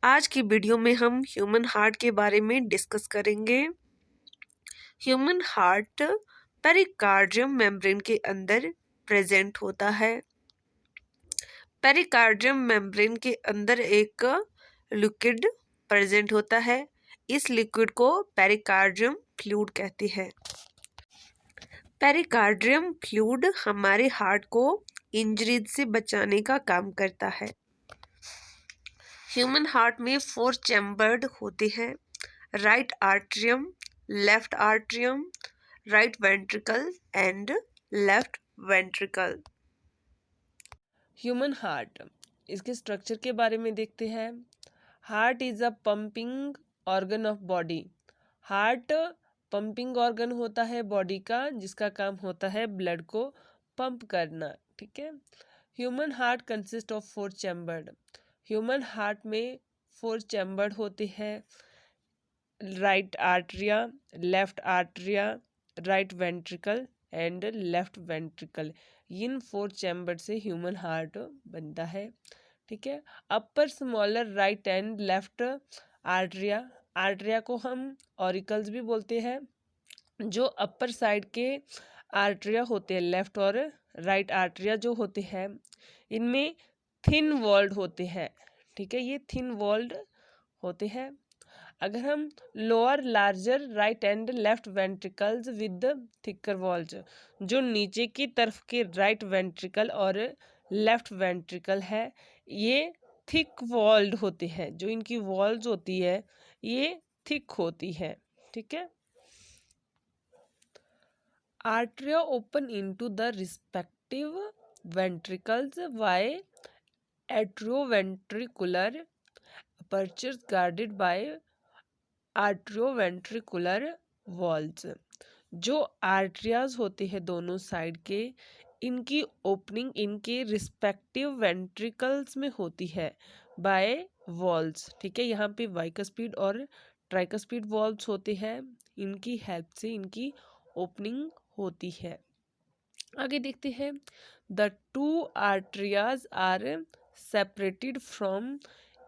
आज की वीडियो में हम ह्यूमन हार्ट के बारे में डिस्कस करेंगे। ह्यूमन हार्ट पेरिकार्डियम मेम्ब्रेन के अंदर प्रेजेंट होता है। पेरिकार्डियम मेम्ब्रेन के अंदर एक लिक्विड प्रेजेंट होता है। इस लिक्विड को पेरिकार्डियम फ्लूइड कहते हैं। पेरिकार्डियम फ्लूइड हमारे हार्ट को इंजरीज से बचाने का काम करता है। ह्यूमन हार्ट में 4 चैम्बर्ड होते हैं: right atrium, left atrium, right ventricle and left ventricle. Human heart, इसके स्ट्रक्चर के बारे में देखते हैं। Heart is a pumping organ of body. Heart pumping organ होता है बॉडी का, जिसका काम होता है ब्लड को पंप करना। ठीक है। Human heart consist of 4 chambered. Human heart में 4 चैम्बर्ड होते हैं: right atria, left atria, right ventricle and left ventricle. इन 4 चैम्बर से ह्यूमन हार्ट बनता है। ठीक है। Upper smaller right and left atria, atria को हम ऑरिकल्स भी बोलते हैं। जो अपर साइड के आर्ट्रिया होते हैं, लेफ्ट और राइट आर्ट्रिया जो होते हैं, इनमें थिन वॉल्ड होते हैं। ठीक है, ये थिन वॉल्ड होते हैं। अगर हम lower larger right and left ventricles with thicker walls, जो नीचे की तरफ के राइट वेंट्रिकल और लेफ्ट वेंट्रिकल है, ये थिक वॉल्ड होते हैं। जो इनकी वॉल्स होती है ये थिक होती है। ठीक है। Atria open into the respective ventricles by atrioventricular apertures guarded by atrioventricular valves. जो आर्ट्रियाज होते हैं दोनों साइड के, इनकी ओपनिंग इनके रिस्पेक्टिव वेंट्रिकल्स में होती है बाय वॉल्स। ठीक है, यहाँ पे बाइकस्पिड और ट्राइकस्पिड वॉल्स होते हैं, इनकी हेल्प से इनकी ओपनिंग होती है। आगे देखते हैं। The 2 atrias are separated from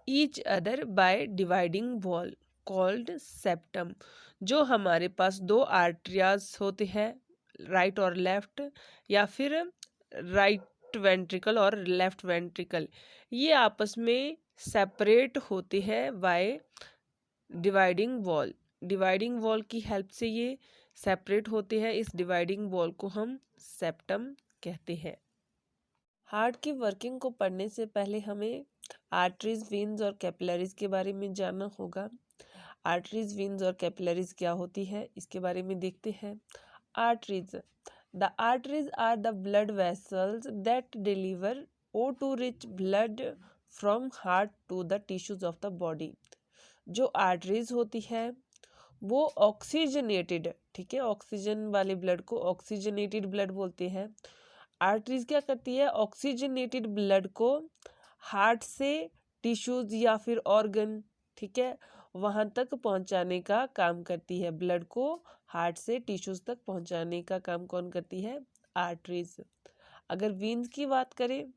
each other by dividing wall called septum. जो हमारे पास 2 आर्ट्रियाज होते हैं, राइट और लेफ्ट, या फिर राइट वेंट्रिकल और लेफ्ट वेंट्रिकल, ये आपस में सेपरेट होते हैं bye dividing wall. Dividing wall की हेल्प से ये सेपरेट होते हैं। इस डिवाइडिंग वॉल को हम सेप्टम कहते हैं। हार्ट की वर्किंग को पढ़ने से पहले हमें आर्टरीज, वेन्स और कैपिलरीज के बारे में जानना होगा। आर्टरीज, वेन्स और कैपिलरीज क्या होती है, इसके बारे में देखते हैं। Arteries, the arteries are the blood vessels that deliver O2 rich blood from heart to the tissues of the body. जो आर्टरीज होती है वो ऑक्सीजनेटेड, ठीक है, ऑक्सीजन वाले ब्लड को ऑक्सीजनेटेड ब्लड बोलते हैं। आर्टरीज क्या करती है, ऑक्सीजनेटेड ब्लड को हार्ट से टिश्यूज या फिर ऑर्गन, ठीक है, वहां तक पहुंचाने का काम करती है। ब्लड को हार्ट से टिश्यूज तक पहुंचाने का काम कौन करती है, आर्टरीज। अगर वीन्स की बात करें,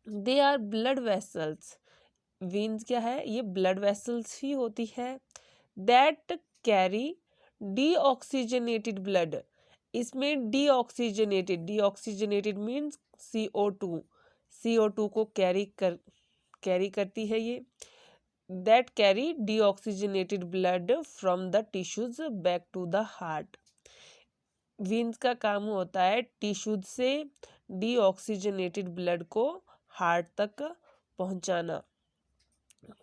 they are blood vessels. Veins क्या है, ये ब्लड वेसल्स ही होती है दैट कैरी डीऑक्सीजनेटेड ब्लड। इसमें डीऑक्सीजनेटेड मीन्स CO2 को कैरी करती है ये। That carry deoxygenated blood from the tissues back to the heart. Veins का काम होता है टिश्यूज से डीऑक्सीजनेटेड ब्लड को हार्ट तक पहुंचाना।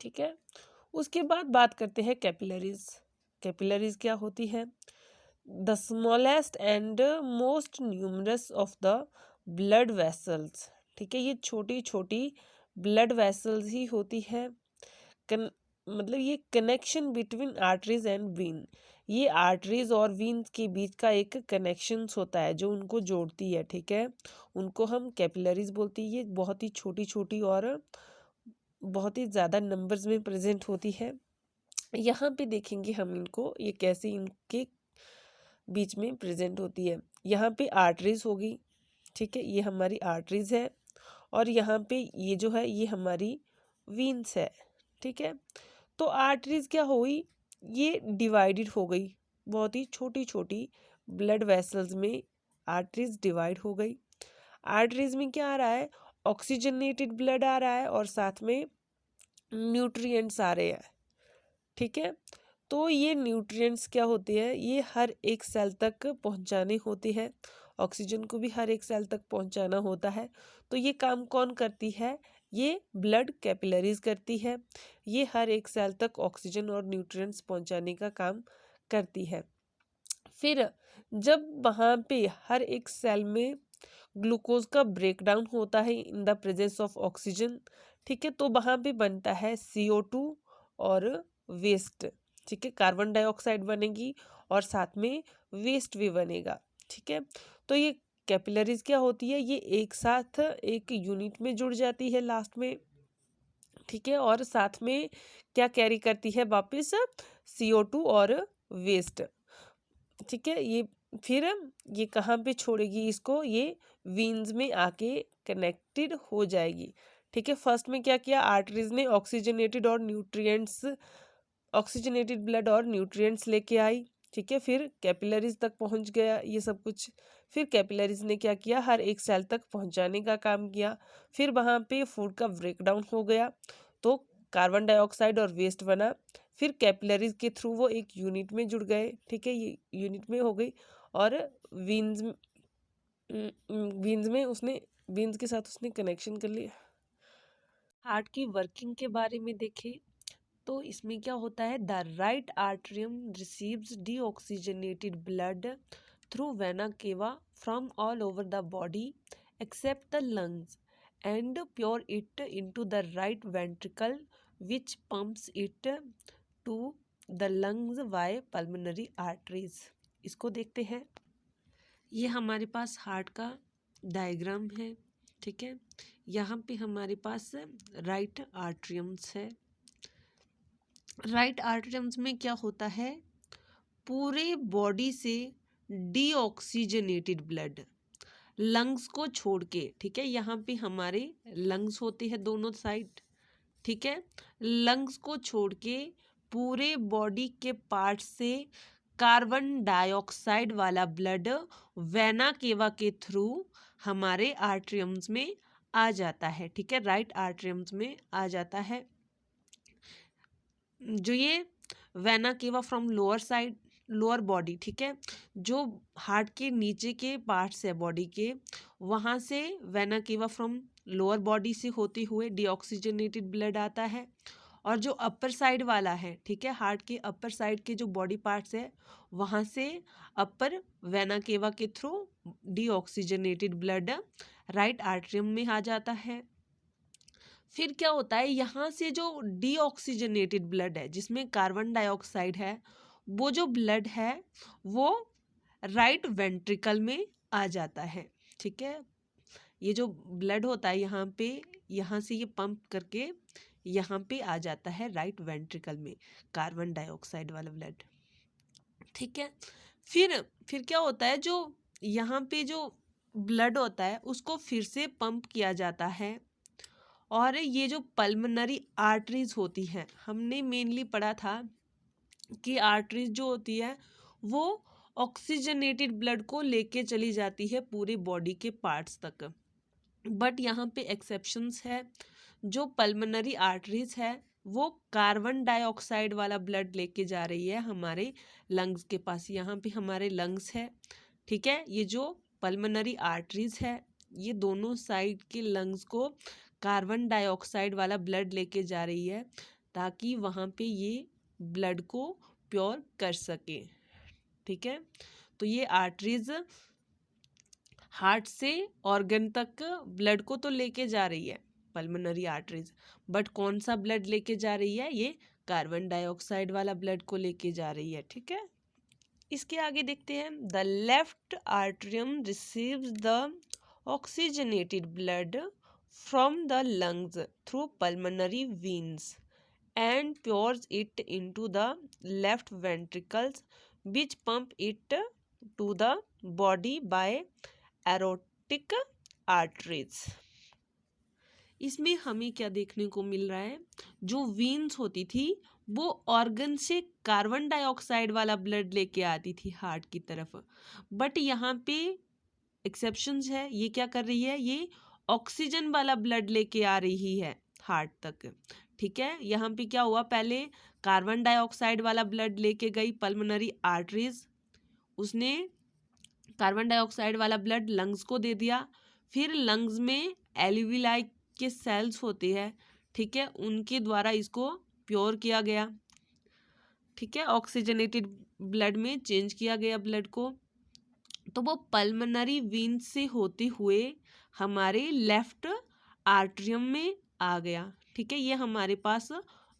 ठीक है। उसके बाद बात करते हैं कैपिलरीज। कैपिलरीज क्या होती है, the smallest and most numerous of the blood vessels. ठीक है, ये छोटी छोटी ब्लड वेसल्स ही होती है। मतलब ये connection between arteries and vein, ये आर्टरीज और वीन्स के बीच का एक कनेक्शन होता है जो उनको जोड़ती है। ठीक है, उनको हम कैपिलरीज बोलती है। ये बहुत ही छोटी छोटी और बहुत ही ज़्यादा नंबर्स में प्रेजेंट होती है। यहाँ पे देखेंगे हम इनको, ये कैसे इनके बीच में प्रेजेंट होती है। यहाँ पे आर्टरीज होगी, ठीक है, ये हमारी आर्टरीज है, और यहाँ पे ये जो है ये हमारी वीन्स है। ठीक है। तो आर्टरीज क्या हुई, ये डिवाइडेड हो गई, बहुत ही छोटी छोटी ब्लड वेसल्स में आर्टरीज डिवाइड हो गई। आर्टरीज में क्या आ रहा है, ऑक्सीजनेटेड ब्लड आ रहा है और साथ में न्यूट्रिएंट्स आ रहे हैं, ठीक है। तो ये न्यूट्रिएंट्स क्या होते हैं, ये हर एक सेल तक पहुंचाने होते हैं, ऑक्सीजन को भी हर एक सेल तक पहुंचाना होता है। तो ये काम कौन करती है, ये ब्लड कैपिलरीज करती है, ये हर एक सेल तक ऑक्सीजन और न्यूट्रिएंट्स पहुंचाने का काम करती है। फिर जब वहाँ पे हर एक सेल में ग्लूकोज का ब्रेकडाउन होता है in the presence of oxygen, ठीक है, तो वहाँ पे बनता है CO2 और वेस्ट, ठीक है, कार्बन डाइऑक्साइड बनेगी और साथ में वेस्ट भी बनेगा, ठीक है। तो ये कैपिलरीज क्या होती है, ये एक साथ एक यूनिट में जुड़ जाती है लास्ट में, ठीक है, और साथ में क्या कैरी करती है वापस, CO2 और वेस्ट, ठीक है। ये फिर ये कहाँ पे छोड़ेगी इसको, ये वीन्स में आके कनेक्टेड हो जाएगी, ठीक है। फर्स्ट में क्या किया, आर्टरीज ने ऑक्सीजनेटेड ब्लड और न्यूट्रिएंट्स लेके आई, ठीक है। फिर कैपिलरीज तक पहुंच गया ये सब कुछ, फिर कैपिलरीज ने क्या किया, हर एक सेल तक पहुंचाने का काम किया। फिर वहाँ पे फूड का ब्रेकडाउन हो गया तो कार्बन डाइऑक्साइड और वेस्ट बना, फिर कैपिलरीज के थ्रू वो एक यूनिट में जुड़ गए, ठीक है, ये यूनिट में हो गई। और वीन्स वीन्स के साथ उसने कनेक्शन कर लिया। हार्ट की वर्किंग के बारे में देखें तो इसमें क्या होता है, the right atrium receives deoxygenated blood through vena cava from all over the body except the lungs and pure it into the right ventricle which pumps it to the lungs by pulmonary arteries. इसको देखते हैं, ये हमारे पास heart का diagram है, ठीक है। यहाँ पे हमारे पास राइट आर्टरियम्स है। राइट आर्टरियम्स में क्या होता है, पूरे बॉडी से डीऑक्सीजनेटेड ब्लड लंग्स को छोड़ के, ठीक है, यहाँ पे हमारे लंग्स होते हैं दोनों साइड, ठीक है, लंग्स को छोड़ के पूरे बॉडी के पार्ट से कार्बन डाइऑक्साइड वाला ब्लड वेना केवा के थ्रू हमारे आर्टरियम्स में आ जाता है, ठीक है, राइट आर्टरियम्स में आ जाता है। जो ये vena cava from lower body, ठीक है, जो हार्ट के नीचे के पार्ट्स है बॉडी के, वहाँ से vena cava from lower body से होते हुए डीऑक्सीजनेटेड ब्लड आता है। और जो अपर साइड वाला है, ठीक है, हार्ट के अपर साइड के जो बॉडी पार्ट्स है, वहाँ से अपर वेना केवा के through deoxygenated blood right atrium में आ जाता है। फिर क्या होता है, यहाँ से जो डीऑक्सीजनेटेड ब्लड है जिसमें कार्बन डाइऑक्साइड है, वो जो ब्लड है वो राइट वेंट्रिकल में आ जाता है, ठीक है। ये जो ब्लड होता है यहाँ पे, यहाँ से ये पंप करके यहाँ पे आ जाता है राइट वेंट्रिकल में, कार्बन डाइऑक्साइड वाला ब्लड, ठीक है। फिर क्या होता है, जो यहाँ पे जो ब्लड होता है उसको फिर से पंप किया जाता है। और ये जो पल्मोनरी आर्टरीज होती हैं, हमने मेनली पढ़ा था कि आर्टरीज जो होती है वो ऑक्सीजनेटेड ब्लड को लेके चली जाती है पूरे बॉडी के पार्ट्स तक, बट यहाँ पे एक्सेप्शंस है। जो पल्मोनरी आर्टरीज है वो कार्बन डाइऑक्साइड वाला ब्लड लेके जा रही है हमारे लंग्स के पास, यहाँ पे हमारे लंग्स है, ठीक है। ये जो पल्मोनरी आर्टरीज है ये दोनों साइड के लंग्स को कार्बन डाइऑक्साइड वाला ब्लड लेके जा रही है ताकि वहाँ पे ये ब्लड को प्योर कर सके, ठीक है। तो ये आर्टरीज हार्ट से ऑर्गन तक ब्लड को तो लेके जा रही है पल्मोनरी आर्टरीज, बट कौन सा ब्लड लेके जा रही है, ये कार्बन डाइऑक्साइड वाला ब्लड को लेके जा रही है, ठीक है। इसके आगे देखते हैं, the left atrium receives the oxygenated blood from the lungs through pulmonary veins and pours it into the left ventricles which pump it to the body by aortic arteries। इसमें हमें क्या देखने को मिल रहा है, जो वीन्स होती थी वो ऑर्गन से कार्बन डाइऑक्साइड वाला ब्लड लेके आती थी हार्ट की तरफ, बट यहाँ पे एक्सेप्शंस है, ये क्या कर रही है, ये ऑक्सीजन वाला ब्लड लेके आ रही है हार्ट तक। ठीक है, यहाँ पे क्या हुआ, पहले कार्बन डाइऑक्साइड वाला ब्लड लेके गई पल्मोनरी आर्टरीज, उसने कार्बन डाइऑक्साइड वाला ब्लड लंग्स को दे दिया, फिर लंग्स में एल्विलाई के सेल्स होते हैं, ठीक है, उनके द्वारा इसको प्योर किया गया, ठीक है, ऑक्सीजनेटेड ब्लड में चेंज किया गया ब्लड को, तो वो पल्मोनरी वीन से होते हुए हमारे लेफ्ट आर्टरियम में आ गया। ठीक है, ये हमारे पास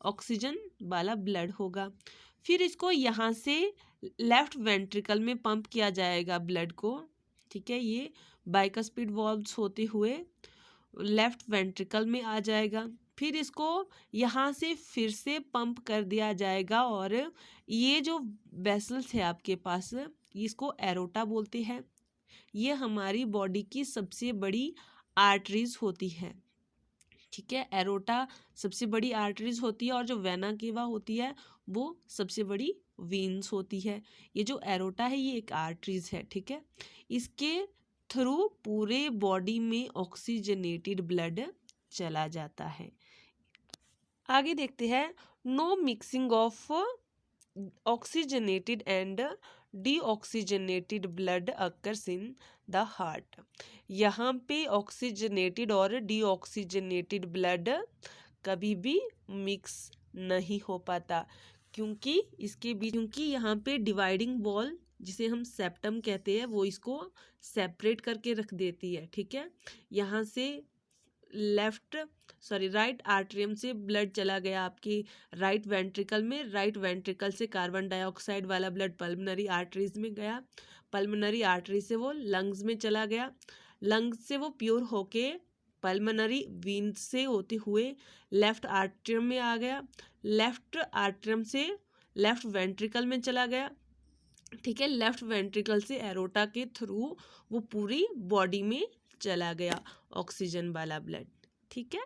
ऑक्सीजन वाला ब्लड होगा। फिर इसको यहाँ से लेफ्ट वेंट्रिकल में पंप किया जाएगा ब्लड को। ठीक है, ये बाइकस्पिड वॉल्व्स होते हुए लेफ्ट वेंट्रिकल में आ जाएगा। फिर इसको यहाँ से फिर से पंप कर दिया जाएगा, और ये जो वेसल्स है आपके पास, इसको एरोटा बोलते हैं। ये हमारी बॉडी की सबसे बड़ी आर्टरीज होती है। ठीक है, एरोटा सबसे बड़ी आर्टरीज होती है, और जो वेना केवा होती है वो सबसे बड़ी वीन्स होती है। ये जो एरोटा है ये एक आर्टरीज है। ठीक है, इसके थ्रू पूरे बॉडी में ऑक्सीजनेटेड ब्लड चला जाता है। आगे देखते हैं, no mixing of oxygenated and deoxygenated blood occurs in the heart. यहाँ पे ऑक्सीजनेटेड और डीऑक्सीजनेटेड ब्लड कभी भी मिक्स नहीं हो पाता, क्योंकि यहाँ पे डिवाइडिंग वॉल, जिसे हम सेप्टम कहते हैं, वो इसको सेपरेट करके रख देती है। ठीक है, यहाँ से राइट आर्टरियम से ब्लड चला गया आपकी राइट वेंट्रिकल में, राइट वेंट्रिकल से कार्बन डाइऑक्साइड वाला ब्लड पल्मोनरी आर्टरीज में गया, पल्मोनरी आर्टरी से वो लंग्स में चला गया, लंग्स से वो प्योर होके पल्मोनरी वीन से होते हुए लेफ्ट आर्टरियम में आ गया, लेफ्ट आर्टरियम से लेफ्ट वेंट्रिकल में चला गया। ठीक है, लेफ्ट वेंट्रिकल से एरोटा के थ्रू वो पूरी बॉडी में चला गया ऑक्सीजन वाला ब्लड। ठीक है,